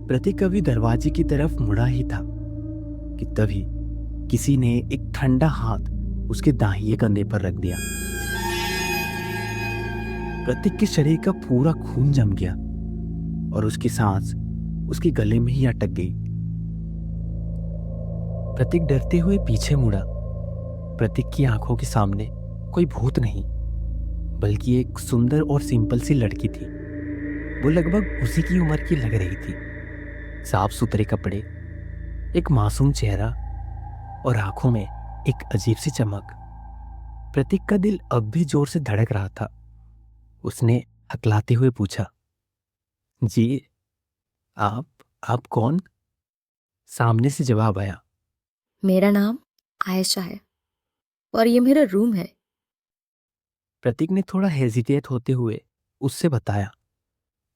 प्रतीक अभी दरवाजे की तरफ मुड़ा ही था कि तभी किसी ने एक ठंडा हाथ उसके दाहिने कंधे पर रख दिया। प्रतीक के शरीर का पूरा खून जम गया और उसकी सांस उसके गले में ही अटक गई। प्रतीक डरते हुए पीछे मुड़ा। प्रतीक की आंखों के सामने कोई भूत नहीं, बल्कि एक सुंदर और सिंपल सी लड़की थी। वो लगभग उसी की उम्र की लग रही थी। साफ सुथरे कपड़े, एक मासूम चेहरा और आंखों में एक अजीब सी चमक। प्रतीक का दिल अब भी जोर से धड़क रहा था। उसने हकलाते हुए पूछा, जी आप कौन? सामने से जवाब आया, मेरा नाम आयशा है और ये मेरा रूम है। प्रतीक ने थोड़ा हेजिटेट होते हुए उससे बताया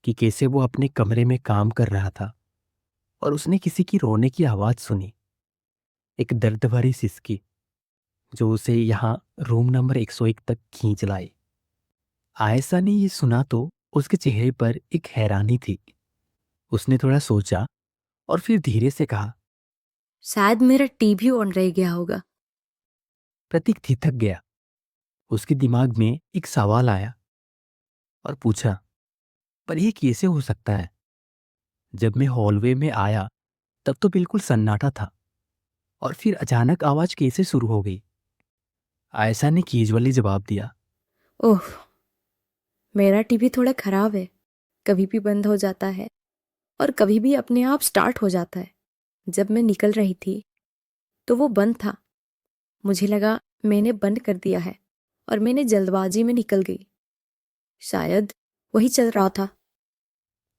कि कैसे वो अपने कमरे में काम कर रहा था और उसने किसी की रोने की आवाज सुनी, एक दर्द भरी सिसकी जो उसे यहाँ रूम नंबर 101 तक खींच लाई। आयशा ने ये सुना तो उसके चेहरे पर एक हैरानी थी। उसने थोड़ा सोचा और फिर धीरे से कहा, शायद मेरा टीवी ऑन रह गया होगा। प्रतीक थिथक गया। उसके दिमाग में एक सवाल आया और पूछा, पर यह कैसे हो सकता है? जब मैं हॉलवे में आया तब तो बिल्कुल सन्नाटा था और फिर अचानक आवाज कैसे शुरू हो गई? आयशा ने कैजुअली जवाब दिया, ओह, मेरा टीवी थोड़ा खराब है। कभी भी बंद हो जाता है और कभी भी अपने आप स्टार्ट हो जाता है। जब मैं निकल रही थी तो वो बंद था। मुझे लगा मैंने बंद कर दिया है और मैंने जल्दबाजी में निकल गई। शायद वही चल रहा था।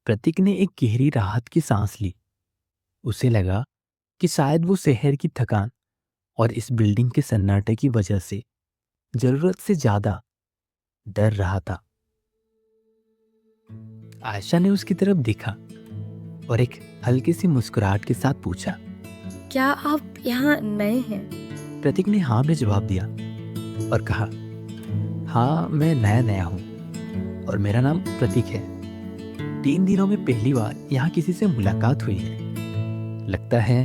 प्रतीक ने एक गहरी राहत की सांस ली। उसे लगा कि शायद वो शहर की थकान और इस बिल्डिंग के सन्नाटे की वजह से जरूरत से ज्यादा डर रहा था। आयशा ने उसकी तरफ देखा और एक हल्की सी मुस्कुराहट के साथ पूछा, क्या आप यहाँ नए हैं? प्रतीक ने हाँ में जवाब दिया और कहा, हाँ मैं नया नया हूँ और मेरा नाम प्रतीक है। 3 दिनों में पहली बार यहाँ किसी से मुलाकात हुई है। लगता है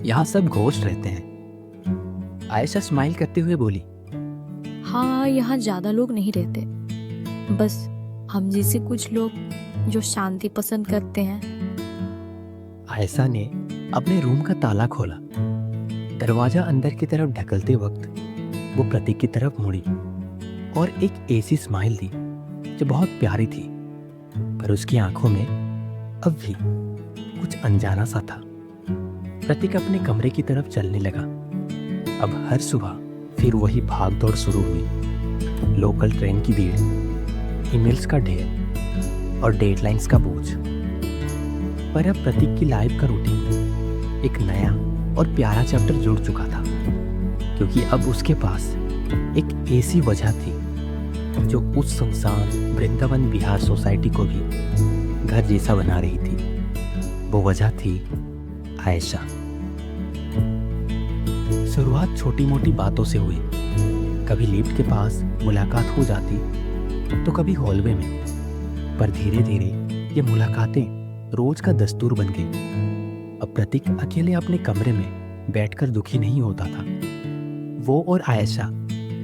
यहाँ सब घोस्ट रहते हैं। आयशा स्माइल करते हुए बोली, हाँ, यहाँ ज्यादा लोग नहीं रहते। बस हम जैसे कुछ लोग जो शांति पसंद करते हैं। आयशा ने अपने रूम का ताला खोला। दरवाजा अंदर की तरफ ढकलते वक्त वो प्रतीक की तरफ मुड़ी और एक ऐसी स्माइल दी जो बहुत प्यारी थी, पर उसकी आंखों में अब भी कुछ अनजाना सा था। प्रतीक अपने कमरे की तरफ चलने लगा। अब हर सुबह फिर वही भागदौड़ शुरू हुई। लोकल ट्रेन की भीड़, ईमेल्स का ढेर और डेडलाइंस का बोझ। पर अब प्रतीक की लाइफ का रूटीन एक नया और प्यारा चैप्टर जुड़ चुका था, क्योंकि अब उसके पास एक ऐसी वजह थी जो उस सुनसान वृंदावन विहार सोसाइटी को भी घर जैसा बना रही थी। वो वजह थी आयशा। शुरुआत छोटी मोटी बातों से हुई। कभी लिफ्ट के पास मुलाकात हो जाती तो कभी हॉलवे में, पर धीरे धीरे ये मुलाकातें रोज का दस्तूर बन गई। अब प्रतीक अकेले अपने कमरे में बैठकर दुखी नहीं होता था। वो और आयशा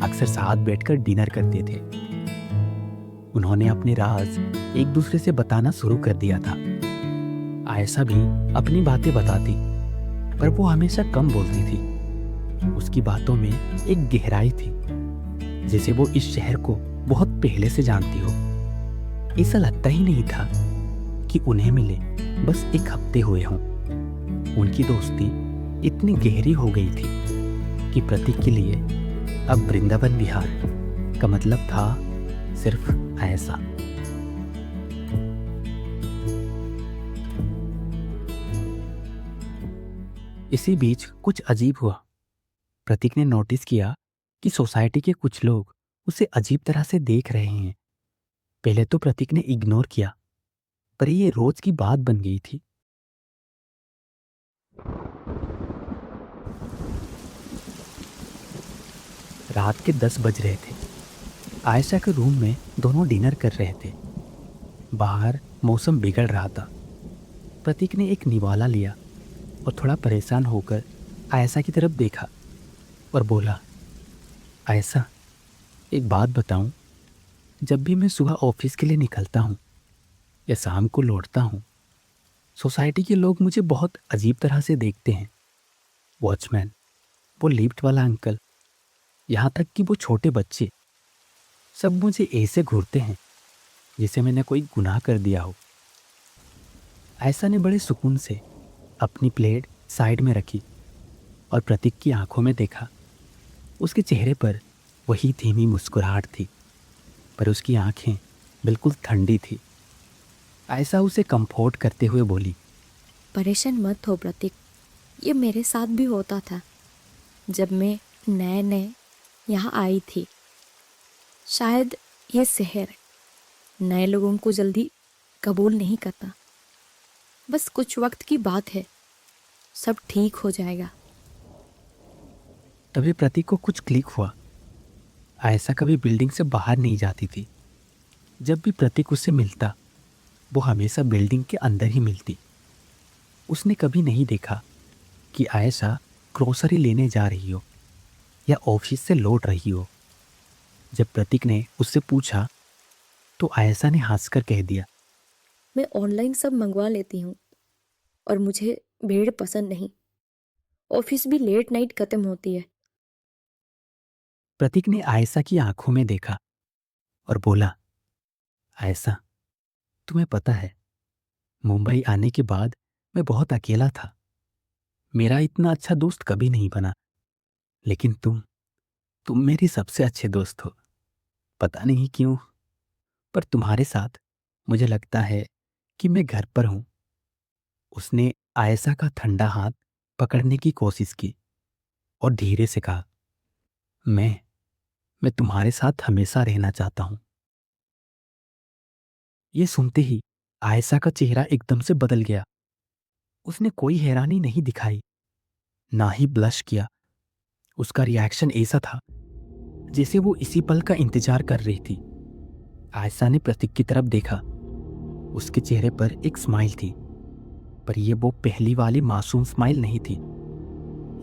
अक्सर साथ बैठकर डिनर करते थे। उन्होंने अपने राज एक दूसरे से बताना शुरू कर दिया था। आयशा भी अपनी बातें बताती, पर वो हमेशा कम बोलती थी। उसकी बातों में एक गहराई थी, जैसे वो इस शहर को बहुत पहले से जानती हो। ऐसा लगता ही नहीं था कि उन्हें मिले बस एक हफ्ते हुए हों। उनकी दोस्ती इतनी गहरी हो गई थी कि प्रतीक के लिए अब वृंदावन विहार का मतलब था सिर्फ आयशा। इसी बीच कुछ अजीब हुआ। प्रतीक ने नोटिस किया कि सोसाइटी के कुछ लोग उसे अजीब तरह से देख रहे हैं। पहले तो प्रतीक ने इग्नोर किया, पर ये रोज की बात बन गई थी। रात के 10 बज रहे थे। आयशा के रूम में दोनों डिनर कर रहे थे। बाहर मौसम बिगड़ रहा था। प्रतीक ने एक निवाला लिया और थोड़ा परेशान होकर आयशा की तरफ देखा और बोला, आयशा, एक बात बताऊं, जब भी मैं सुबह ऑफिस के लिए निकलता हूं या शाम को लौटता हूं, सोसाइटी के लोग मुझे बहुत अजीब तरह से देखते हैं। वॉचमैन, वो लिफ्ट वाला अंकल, यहाँ तक कि वो छोटे बच्चे, सब मुझे ऐसे घूरते हैं जैसे मैंने कोई गुनाह कर दिया हो। आयशा ने बड़े सुकून से अपनी प्लेट साइड में रखी और प्रतीक की आंखों में देखा। उसके चेहरे पर वही धीमी मुस्कुराहट थी, पर उसकी आंखें बिल्कुल ठंडी थी। आयशा उसे कंफर्ट करते हुए बोली, परेशान मत हो प्रतीक, ये मेरे साथ भी होता था जब मैं नए नए यहाँ आई थी। शायद ये शहर नए लोगों को जल्दी कबूल नहीं करता। बस कुछ वक्त की बात है, सब ठीक हो जाएगा। तभी प्रतीक को कुछ क्लिक हुआ। आयशा कभी बिल्डिंग से बाहर नहीं जाती थी। जब भी प्रतीक उससे मिलता, वो हमेशा बिल्डिंग के अंदर ही मिलती। उसने कभी नहीं देखा कि आयशा ग्रोसरी लेने जा रही हो या ऑफिस से लौट रही हो। जब प्रतीक ने उससे पूछा तो आयशा ने हंसकर कह दिया, मैं ऑनलाइन सब मंगवा लेती हूँ और मुझे भीड़ पसंद नहीं। ऑफिस भी लेट नाइट खत्म होती है। प्रतीक ने आयशा की आंखों में देखा और बोला, आयशा, तुम्हें पता है, मुंबई आने के बाद मैं बहुत अकेला था। मेरा इतना अच्छा दोस्त कभी नहीं बना, लेकिन तुम मेरी सबसे अच्छे दोस्त हो। पता नहीं क्यों, पर तुम्हारे साथ मुझे लगता है कि मैं घर पर हूं। उसने आयशा का ठंडा हाथ पकड़ने की कोशिश की और धीरे से कहा, मैं तुम्हारे साथ हमेशा रहना चाहता हूं। ये सुनते ही आयशा का चेहरा एकदम से बदल गया। उसने कोई हैरानी नहीं दिखाई, ना ही ब्लश किया। उसका रिएक्शन ऐसा था जैसे वो इसी पल का इंतजार कर रही थी। आयशा ने प्रतीक की तरफ देखा। उसके चेहरे पर एक स्माइल थी, पर यह वो पहली वाली मासूम स्माइल नहीं थी।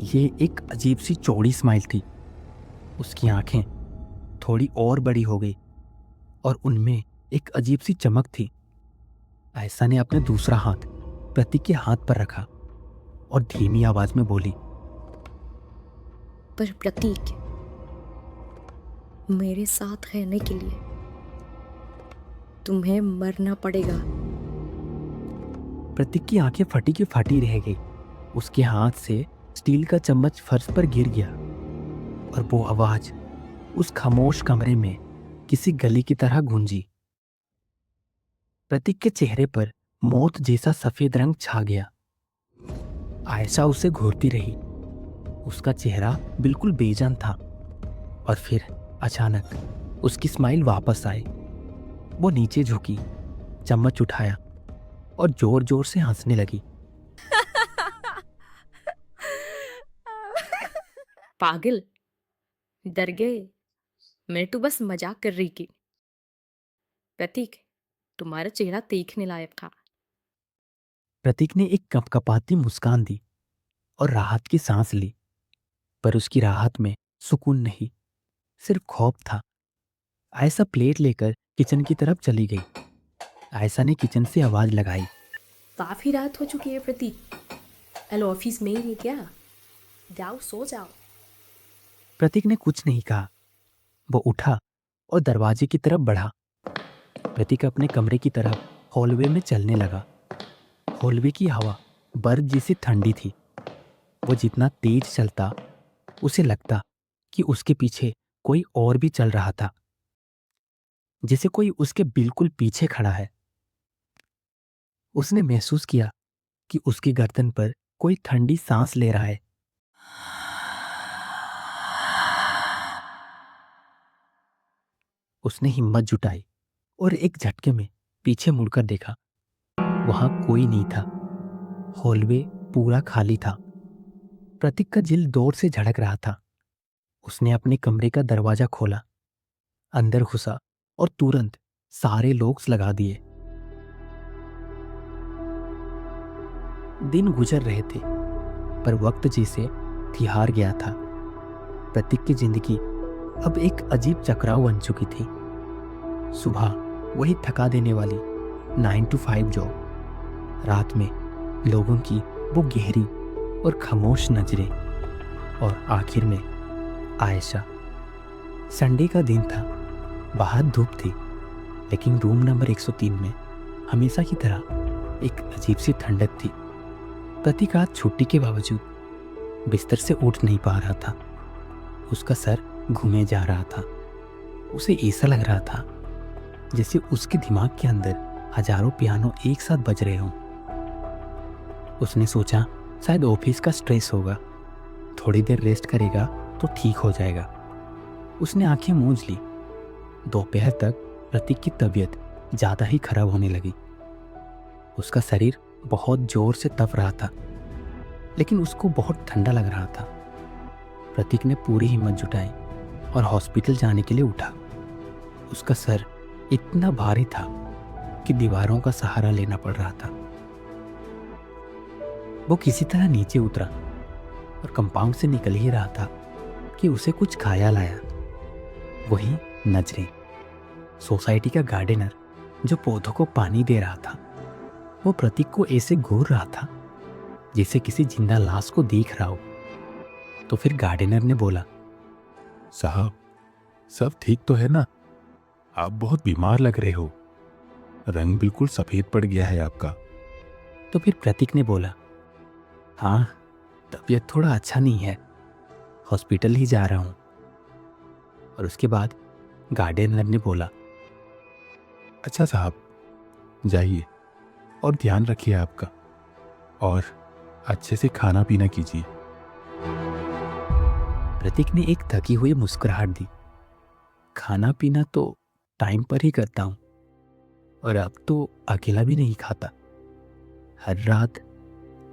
ये एक अजीब सी चौड़ी स्माइल थी। उसकी आंखें थोड़ी और बड़ी हो गई और उनमें एक अजीब सी चमक थी। आयशा ने अपना दूसरा हाथ प्रतीक के हाथ पर रखा और धीमी आवाज में बोली, पर प्रतीक, मेरे साथ रहने के लिए तुम्हें मरना पड़ेगा। प्रतीक की आंखें फटी की फटी रह गई। उसके हाथ से स्टील का चम्मच फर्श पर गिर गया और वो आवाज उस खामोश कमरे में किसी गली की तरह गूंजी। प्रतीक के चेहरे पर मौत जैसा सफेद रंग छा गया। आयशा उसे घूरती रही। उसका चेहरा बिल्कुल बेजान था और फिर अचानक उसकी स्माइल वापस आई। वो नीचे झुकी, चम्मच उठाया और जोर जोर से हंसने लगी। पागल, डर गए? मैं तो बस मजाक कर रही थी। प्रतीक, तुम्हारा चेहरा देखने लायक था। प्रतीक ने एक कपकपाती मुस्कान दी और राहत की सांस ली, पर उसकी राहत में सुकून नहीं, सिर्फ खौफ था। आयशा प्लेट लेकर किचन की तरफ चली गई। आयशा ने किचन से आवाज लगाई, काफी रात हो चुकी है प्रतीक। कल ऑफिस में ही है क्या? जाओ सो जाओ। प्रतीक ने कुछ नहीं कहा। वो उठा और दरवाजे की तरफ बढ़ा। प्रतीक अपने कमरे की तरफ हॉलवे में चलने लगा। हॉलवे की हवा बर्फ जैसी ठंडी थी। वो जितना तेज चलता, उसे लगता कि उसके पीछे कोई और भी चल रहा था, जैसे कोई उसके बिल्कुल पीछे खड़ा है। उसने महसूस किया कि उसकी गर्दन पर कोई ठंडी सांस ले रहा है। उसने हिम्मत जुटाई और एक झटके में पीछे मुड़कर देखा। वहां कोई नहीं था। हॉलवे पूरा खाली था। प्रतीक का दिल जोर से धड़क रहा था। उसने अपने कमरे का दरवाजा खोला, अंदर घुसा और तुरंत सारे लॉक्स लगा दिए। दिन गुजर रहे थे, पर वक्त जैसे थिहार गया था। प्रतीक की जिंदगी अब एक अजीब चक्राव बन चुकी थी। सुबह वही थका देने वाली 9 to 5 जॉब, रात में लोगों की वो गहरी और खामोश नजरें, और आखिर में आयशा। संडे का दिन था, बाहर धूप थी, लेकिन रूम नंबर 103 में हमेशा की तरह एक अजीब सी ठंडक थी। प्रतीक आज छुट्टी के बावजूद बिस्तर से उठ नहीं पा रहा था। उसका सर घूमे जा रहा था। उसे ऐसा लग रहा था जैसे उसके दिमाग के अंदर हजारों पियानो एक साथ बज रहे हों। उसने सोचा शायद ऑफिस का स्ट्रेस होगा, थोड़ी देर रेस्ट करेगा तो ठीक हो जाएगा। उसने आंखें मूंझ ली। दोपहर तक प्रतीक की तबीयत ज़्यादा ही खराब होने लगी। उसका शरीर बहुत जोर से तप रहा था, लेकिन उसको बहुत ठंडा लग रहा था। प्रतीक ने पूरी हिम्मत जुटाई और हॉस्पिटल जाने के लिए उठा। उसका सर इतना भारी था कि दीवारों का सहारा लेना पड़ रहा था। वो किसी तरह नीचे उतरा और कंपाउंड से निकल ही रहा था कि उसे कुछ ख्याल आया। वही नजरें। सोसाइटी का गार्डनर जो पौधों को पानी दे रहा था, वो प्रतीक को ऐसे घूर रहा था जैसे किसी जिंदा लाश को देख रहा हो। तो फिर गार्डनर ने बोला, साहब, सब ठीक तो है ना? आप बहुत बीमार लग रहे हो, रंग बिल्कुल सफेद पड़ गया है आपका। तो फिर प्रतीक ने बोला, हाँ, तबीयत थोड़ा अच्छा नहीं है, हॉस्पिटल ही जा रहा हूँ। और उसके बाद गार्डनर ने बोला, अच्छा साहब, जाइए और ध्यान रखिए आपका, और अच्छे से खाना पीना कीजिए। प्रतीक ने एक थकी हुई मुस्कुराहट दी। खाना पीना तो टाइम पर ही करता हूँ, और अब तो अकेला भी नहीं खाता। हर रात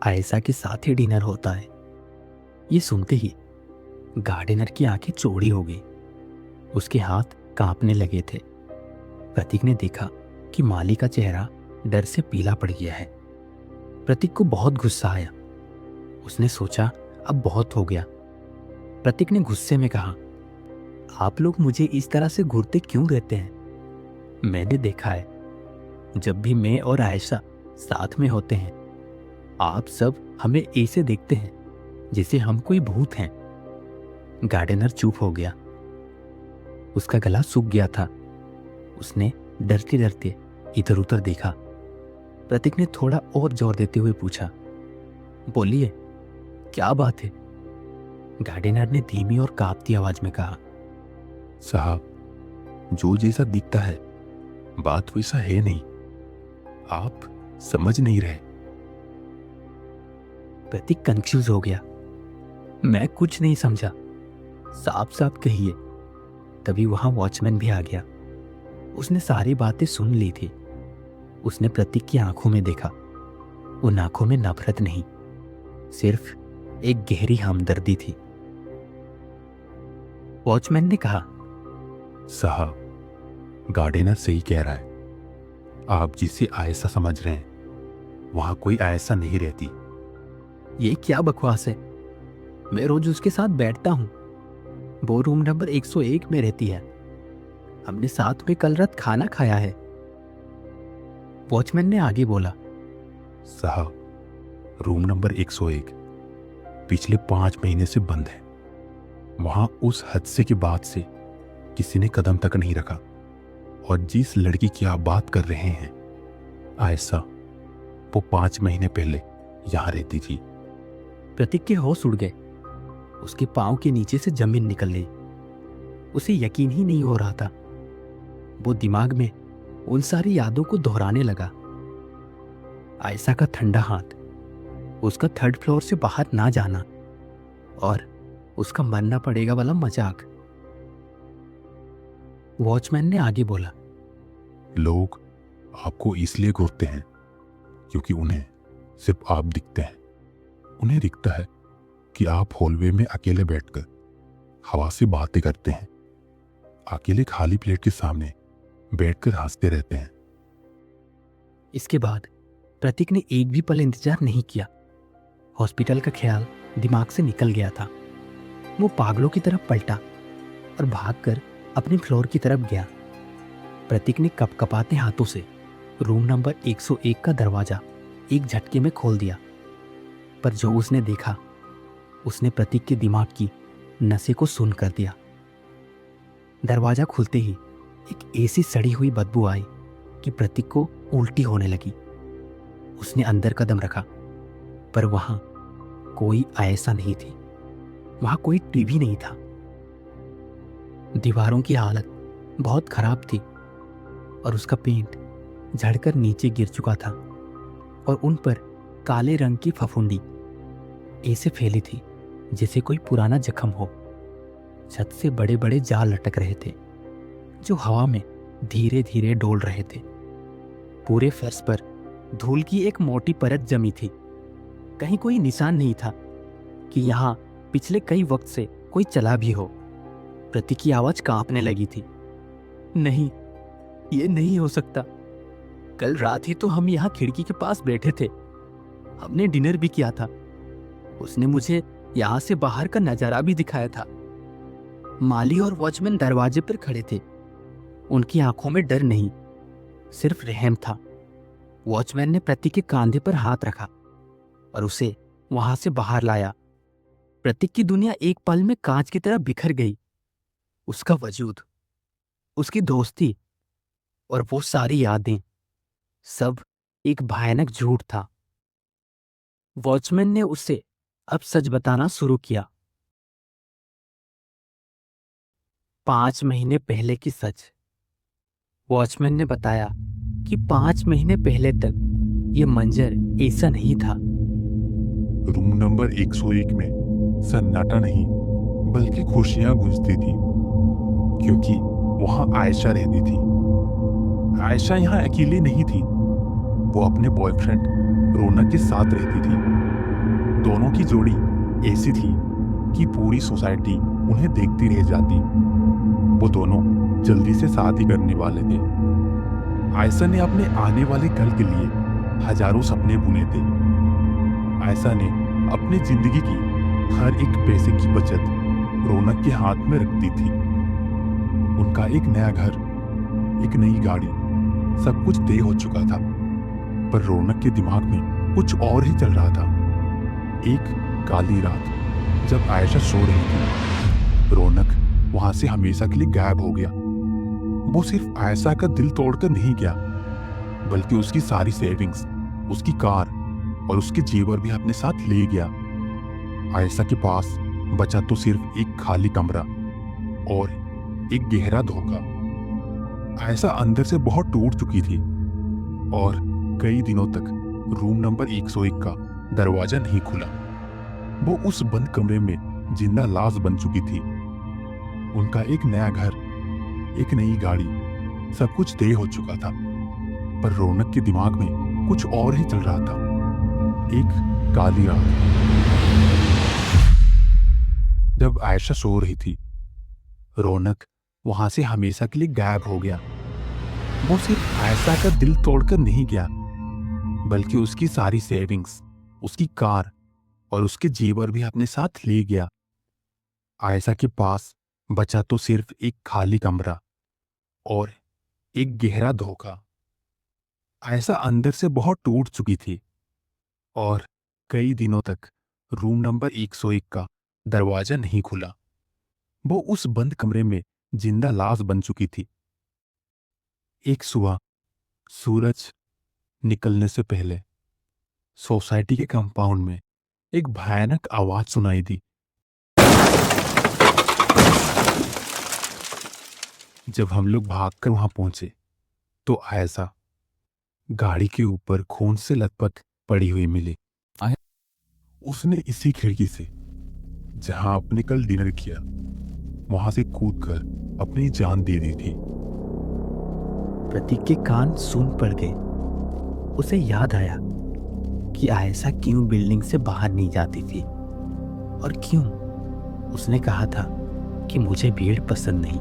आयशा के साथ ही डिनर होता है। ये सुनते ही गार्डनर की आंखें चौड़ी हो गई। उसके हाथ कांपने लगे थे। प्रतीक ने देखा कि माली का चेहरा डर से पीला पड़ गया है। प्रतीक को बहुत गुस्सा आया। उसने सोचा अब बहुत हो गया। प्रतीक ने गुस्से में कहा, आप लोग मुझे इस तरह से घूरते क्यों रहते हैं? मैंने देखा है, जब भी मैं और आयशा साथ में होते हैं, आप सब हमें ऐसे देखते हैं जैसे हम कोई भूत हैं। गार्डनर चुप हो गया। उसका गला सूख गया था। उसने डरते डरते इधर उधर देखा। प्रतीक ने थोड़ा और जोर देते हुए पूछा, बोलिए, क्या बात है? गार्डनर ने धीमी और कांपती आवाज में कहा, साहब, जो जैसा दिखता है बात वैसा है नहीं, आप समझ नहीं रहे। प्रतीक कंफ्यूज हो गया। मैं कुछ नहीं समझा, साफ साफ कहिए। तभी वहां वॉचमैन भी आ गया। उसने सारी बातें सुन ली थी। उसने प्रतीक की आंखों में देखा। उन आंखों में नफरत नहीं, सिर्फ एक गहरी हमदर्दी थी। वॉचमैन ने कहा, साहब, गार्डनर सही कह रहा है। आप जिसे आयशा समझ रहे हैं, वहां कोई आयशा नहीं रहती। ये क्या बकवास है? मैं रोज उसके साथ बैठता हूँ। वो रूम नंबर 101 में रहती है। हमने साथ में कल रात खाना खाया है। वॉचमैन ने आगे बोला, साहब, रूम नंबर 101 पिछले 5 महीने से बंद है। वहां उस हादसे के बाद से किसी ने कदम तक नहीं रखा। और जिस लड़की की आप बात कर रहे हैं, आयशा, वो 5 महीने पहले यहां रहती थी। प्रतीक के होश उड़ गए। उसके पांव के नीचे से जमीन निकल गई। उसे यकीन ही नहीं हो रहा था। वो दिमाग में उन सारी यादों को दोहराने लगा। आयशा का ठंडा हाथ, उसका 3rd फ्लोर से बाहर ना जाना, और उसका मरना पड़ेगा वाला मजाक। वॉचमैन ने आगे बोला, लोग आपको इसलिए घूरते हैं क्योंकि उन्हें सिर्फ आप दिखते हैं। उन्हें दिखता है कि आप हॉलवे में अकेले बैठकर हवा से बातें करते हैं, अकेले खाली प्लेट के सामने बैठकर हंसते रहते हैं। इसके बाद प्रतीक ने एक भी पल इंतजार नहीं किया। हॉस्पिटल का ख्याल दिमाग से निकल गया था। वो पागलों की तरफ पलटा और भागकर अपने फ्लोर की तरफ गया। प्रतीक ने कपकपाते हाथों से रूम नंबर 101 का दरवाजा एक झटके में खोल दिया। पर जो उसने देखा उसने प्रतीक के दिमाग की नसें को सुन्न कर दिया। दरवाजा खुलते ही एक ऐसी सड़ी हुई बदबू आई कि प्रतीक को उल्टी होने लगी। उसने अंदर कदम रखा पर वहां कोई आयशा नहीं थी। वहां कोई टीवी नहीं था। दीवारों की हालत बहुत खराब थी और उसका पेंट झड़कर नीचे गिर चुका था और उन पर काले रंग की फफूंदी ऐसे फैली थी जैसे कोई पुराना जख्म हो। छत से बड़े बड़े जाल लटक रहे थे जो हवा में धीरे धीरे डोल रहे थे। पूरे फर्श पर धूल की एक मोटी परत जमी थी। कहीं कोई निशान नहीं था कि यहाँ पिछले कई वक्त से कोई चला भी हो। प्रतीक की आवाज कांपने लगी थी। नहीं, ये नहीं हो सकता। कल रात ही तो हम यहाँ खिड़की के पास बैठे थे। हमने डिनर भी किया था। उसने मुझे यहाँ से बाहर का नजारा भी दिखाया था। माली और वॉचमैन दरवाजे पर खड़े थे। उनकी आंखों में डर नहीं, सिर्फ रहम था। वॉचमैन ने प्रतीक के कंधे पर हाथ रखा और उसे वहां से बाहर लाया। प्रतीक की दुनिया एक पल में कांच की तरह बिखर गई। उसका वजूद, उसकी दोस्ती और वो सारी यादें, सब एक भयानक झूठ था। वॉचमैन ने उसे अब सच बताना शुरू किया। 5 महीने पहले की सच। वॉचमैन ने बताया कि 5 महीने पहले तक ये मंजर ऐसा नहीं था। रूम नंबर 101 में सन्नाटा नहीं बल्कि खुशियां गूंजती थी क्योंकि वहां आयशा रहती थी। आयशा यहाँ अकेली नहीं थी, वो अपने बॉयफ्रेंड रौनक के साथ रहती थी। दोनों की जोड़ी ऐसी थी कि पूरी सोसाइटी उन्हें देखती रह जाती। वो दोनों जल्दी से शादी करने वाले थे। आयशा ने अपने आने वाले कल के लिए हजारों सपने बुने थे। आयशा ने अपनी जिंदगी की हर एक पैसे की बचत रौनक के हाथ में रख दी थी। उनका एक नया घर, एक नई गाड़ी, सब कुछ तय हो चुका था। पर रौनक के दिमाग में कुछ और ही चल रहा था। एक काली रात जब आयशा सो रही थी, रौनक वहां से हमेशा के लिए गायब हो गया। वो सिर्फ आयशा का दिल तोड़कर नहीं गया, बल्कि उसकी सारी सेविंग्स, उसकी कार और उसके जेवर भी अपने साथ ले गया। आयशा के पास बचा तो सिर्फ एक खाली कमरा और एक गहरा धोखा। आयशा अंदर से बहुत टूट चुकी थी और कई दिनों तक रूम नंबर 101 का दरवाजा नहीं खुला। वो उस बंद कमरे में जिंदा लाश बन चुकी थी। उनका एक नया घर, एक नई गाड़ी, सब कुछ तय हो चुका था। पर रौनक के दिमाग में कुछ और ही चल रहा था। एक काली रात जब आयशा सो रही थी, रौनक वहां से हमेशा के लिए गायब हो गया। वो सिर्फ आयशा का दिल तोड़कर नहीं गया, बल्कि उसकी सारी सेविंग्स, उसकी कार और उसके जेवर भी अपने साथ ले गया। आयशा के पास बचा तो सिर्फ एक खाली कमरा और एक गहरा धोखा। आयशा अंदर से बहुत टूट चुकी थी और कई दिनों तक रूम नंबर 101 का दरवाजा नहीं खुला। वो उस बंद कमरे में जिंदा लाश बन चुकी थी। एक सुबह सूरज निकलने से पहले सोसाइटी के कंपाउंड में एक भयानक आवाज सुनाई दी। जब हम लोग भागकर वहां पहुंचे तो आयशा गाड़ी के ऊपर खून से लथपथ पड़ी हुई मिली। उसने इसी खिड़की से, जहां आपने कल डिनर किया, वहां से कूदकर अपनी जान दे दी थी। प्रतीक के कान सुन पड़ गए। उसे याद आया कि आयशा क्यों बिल्डिंग से बाहर नहीं जाती थी और क्यों उसने कहा था कि मुझे भीड़ पसंद नहीं।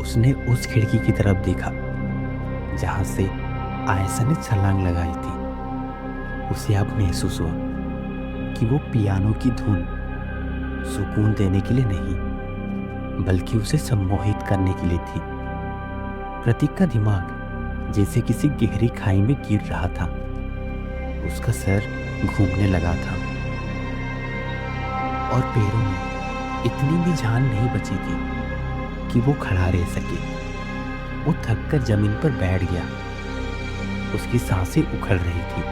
उसने उस खिड़की की तरफ देखा जहां से आयशा ने छलांग लगाई थी। उसे अब महसूस हुआ कि वो पियानो की धुन सुकून देने के लिए नहीं, बल्कि उसे सम्मोहित करने के लिए थी। प्रतीक का दिमाग जैसे किसी गहरी खाई में गिर रहा था। उसका सर घूमने लगा था और पैरों में इतनी भी जान नहीं बची थी कि वो खड़ा रह सके। वो थककर जमीन पर बैठ गया। उसकी सांसें उखड़ रही थी।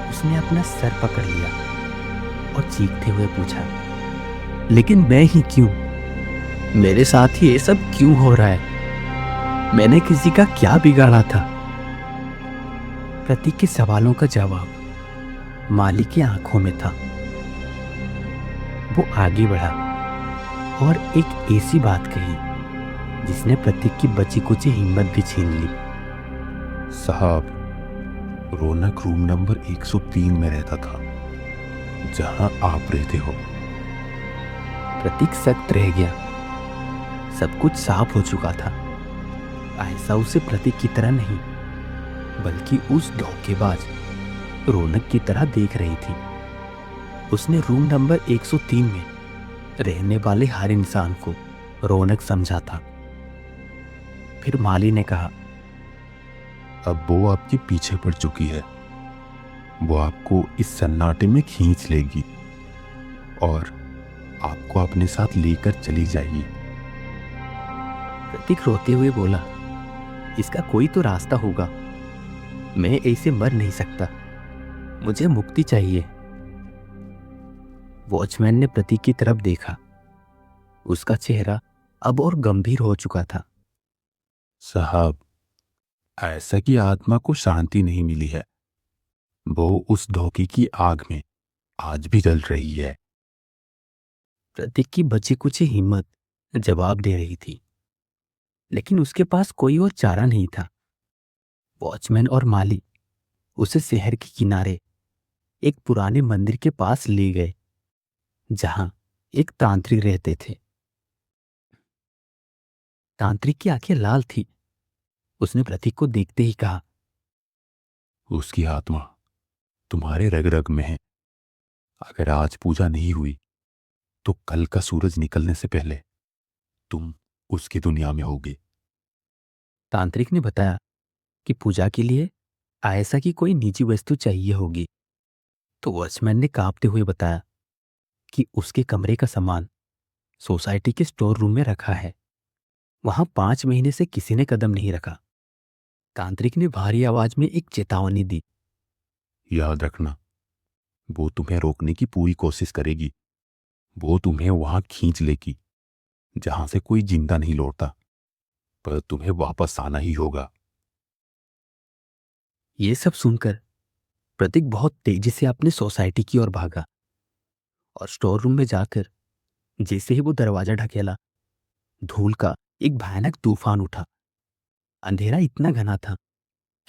उसने अपना सर पकड़ लिया और चीखते हुए पूछा, लेकिन मैं ही क्यों? मेरे साथ ही ये सब क्यों हो रहा है? मैंने किसी का क्या बिगाड़ा था? प्रतीक के सवालों का जवाब माली की आंखों में था। वो आगे बढ़ा और एक ऐसी बात कही जिसने प्रतीक की बची कुची हिम्मत भी छीन ली। साहब, रौनक रूम नंबर 103 में रहता था, जहां आप रहते हो। प्रतीक सख्त रह गया। सब कुछ साफ हो चुका था। आयशा उसे प्रतीक की तरह नहीं, बल्कि उस धोखेबाज रौनक की तरह देख रही थी। उसने रूम नंबर 103 में रहने वाले हर इंसान को रौनक समझा था। फिर माली ने कहा, अब वो आपके पीछे पड़ चुकी है। वो आपको इस सन्नाटे में खींच लेगी और आपको अपने साथ लेकर चली जाएगी। प्रतीक रोते हुए बोला, इसका कोई तो रास्ता होगा। मैं ऐसे मर नहीं सकता। मुझे मुक्ति चाहिए। वॉचमैन ने प्रतीक की तरफ देखा। उसका चेहरा अब और गंभीर हो चुका था। साहब, ऐसा की आत्मा को शांति नहीं मिली है। वो उस धोखे की आग में आज भी जल रही है। प्रतीक की बची कुछ हिम्मत जवाब दे रही थी, लेकिन उसके पास कोई और चारा नहीं था। वॉचमैन और माली उसे शहर के किनारे एक पुराने मंदिर के पास ले गए, जहां एक तांत्रिक रहते थे। तांत्रिक की आंखें लाल थी। उसने प्रतीक को देखते ही कहा, उसकी आत्मा तुम्हारे रग रग में है। अगर आज पूजा नहीं हुई तो कल का सूरज निकलने से पहले तुम उसकी दुनिया में होगे। तांत्रिक ने बताया कि पूजा के लिए आयशा की कोई निजी वस्तु चाहिए होगी। तो वॉचमैन ने कांपते हुए बताया कि उसके कमरे का सामान सोसाइटी के स्टोर रूम में रखा है। वहां 5 महीने से किसी ने कदम नहीं रखा। तांत्रिक ने भारी आवाज में एक चेतावनी दी, याद रखना, वो तुम्हें रोकने की पूरी कोशिश करेगी। वो तुम्हें वहां खींच लेगी जहां से कोई जिंदा नहीं लौटता, पर तुम्हें वापस आना ही होगा। ये सब सुनकर प्रतीक बहुत तेजी से अपने सोसाइटी की ओर भागा और स्टोर रूम में जाकर जैसे ही वो दरवाजा ढकेला, धूल का एक भयानक तूफान उठा। अंधेरा इतना घना था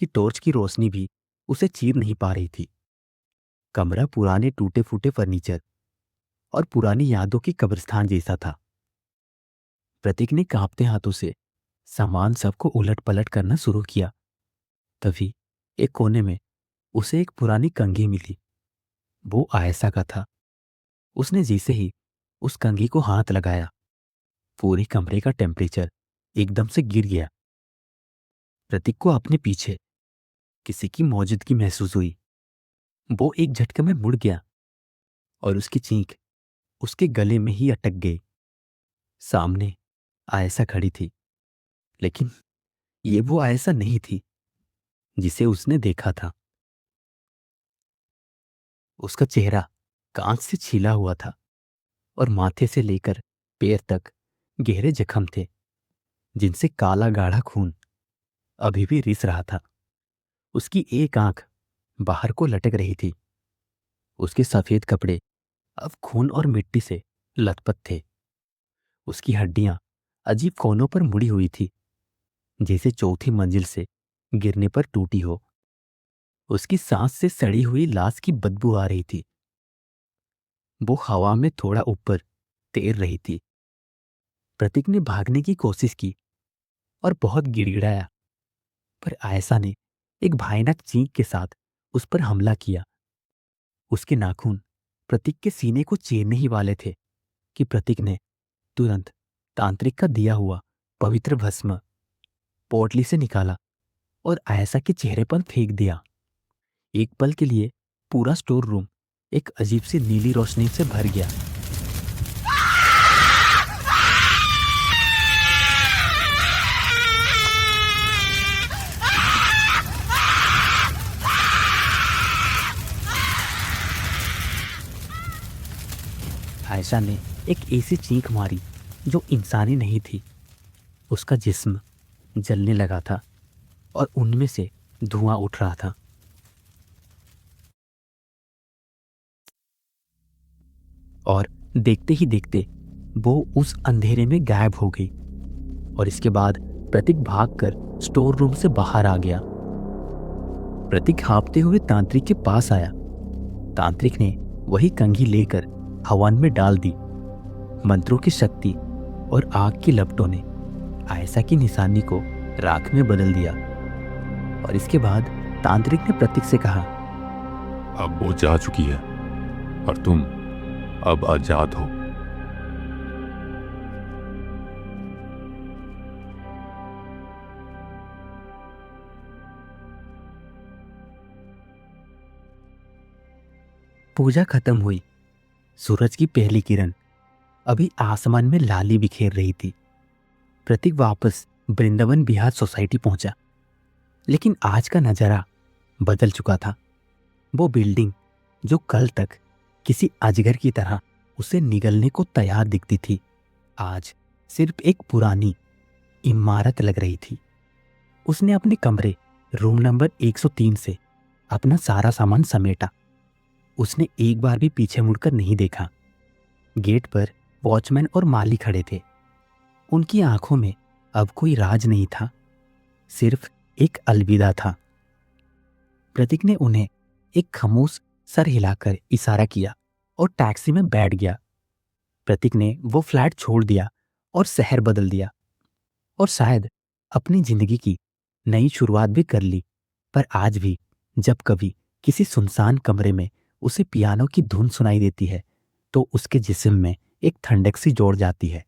कि टॉर्च की रोशनी भी उसे चीर नहीं पा रही थी। कमरा पुराने टूटे फूटे फर्नीचर और पुरानी यादों की कब्रिस्तान जैसा था। प्रतीक ने कांपते हाथों से सामान सबको उलट पलट करना शुरू किया। तभी एक कोने में उसे एक पुरानी कंघी मिली। वो आयशा का था। उसने जैसे ही उस कंघी को हाथ लगाया, पूरे कमरे का टेम्परेचर एकदम से गिर गया। प्रतीक को अपने पीछे किसी की मौजूदगी महसूस हुई। वो एक झटके में मुड़ गया और उसकी चीख उसके गले में ही अटक गई। सामने आयशा खड़ी थी, लेकिन ये वो आयशा नहीं थी जिसे उसने देखा था। उसका चेहरा कांच से छीला हुआ था और माथे से लेकर पैर तक गहरे जख्म थे, जिनसे काला गाढ़ा खून अभी भी रिस रहा था। उसकी एक आंख बाहर को लटक रही थी। उसके सफेद कपड़े अब खून और मिट्टी से लथपथ थे। उसकी हड्डियां अजीब कोनों पर मुड़ी हुई थी, जैसे चौथी मंजिल से गिरने पर टूटी हो। उसकी सांस से सड़ी हुई लाश की बदबू आ रही थी। वो हवा में थोड़ा ऊपर तैर रही थी। प्रतीक ने भागने की कोशिश की और बहुत गिड़गिड़ाया, पर आयशा ने एक भयानक चीख के साथ उस पर हमला किया। उसके नाखून प्रतीक के सीने को चीरने ही वाले थे कि प्रतीक ने तुरंत तांत्रिक का दिया हुआ पवित्र भस्म पोटली से निकाला और आयशा के चेहरे पर फेंक दिया। एक पल के लिए पूरा स्टोर रूम एक अजीब सी नीली रोशनी से भर गया। आयशा ने एक ऐसी चीख मारी जो इंसानी नहीं थी। उसका जिस्म जलने लगा था और उनमें से धुआं उठ रहा था। और देखते ही देखते वो उस अंधेरे में गायब हो गई। और इसके बाद प्रतीक भागकर स्टोर रूम से बाहर आ गया। प्रतीक हाँफते हुए तांत्रिक के पास आया। तांत्रिक ने वही कंघी लेकर हवन में डाल दी। मंत्रों की शक्ति और आग की लपटों ने आयशा की निशानी को राख में बदल दिया। और इसके बाद तांत्रिक ने प्रतीक से कहा, अब वो जा चुकी है और तुम अब आजाद हो। पूजा खत्म हुई। सूरज की पहली किरण अभी आसमान में लाली बिखेर रही थी। प्रतीक वापस वृंदावन बिहार सोसाइटी पहुंचा, लेकिन आज का नजारा बदल चुका था। वो बिल्डिंग जो कल तक किसी अजगर की तरह उसे निगलने को तैयार दिखती थी, आज सिर्फ एक पुरानी इमारत लग रही थी। उसने अपने कमरे रूम नंबर 103 से अपना सारा सामान समेटा। उसने एक बार भी पीछे मुड़कर नहीं देखा। गेट पर वॉचमैन और माली खड़े थे। उनकी आंखों में अब कोई राज नहीं था, सिर्फ एक अलविदा था। प्रतीक ने उन्हें एक खामोश सर हिलाकर इशारा किया और टैक्सी में बैठ गया। प्रतीक ने वो फ्लैट छोड़ दिया और शहर बदल दिया और शायद अपनी जिंदगी की नई शुरुआत भी कर ली। पर आज भी जब कभी किसी सुनसान कमरे में उसे पियानो की धुन सुनाई देती है तो उसके जिस्म में एक ठंडक सी जोड़ जाती है।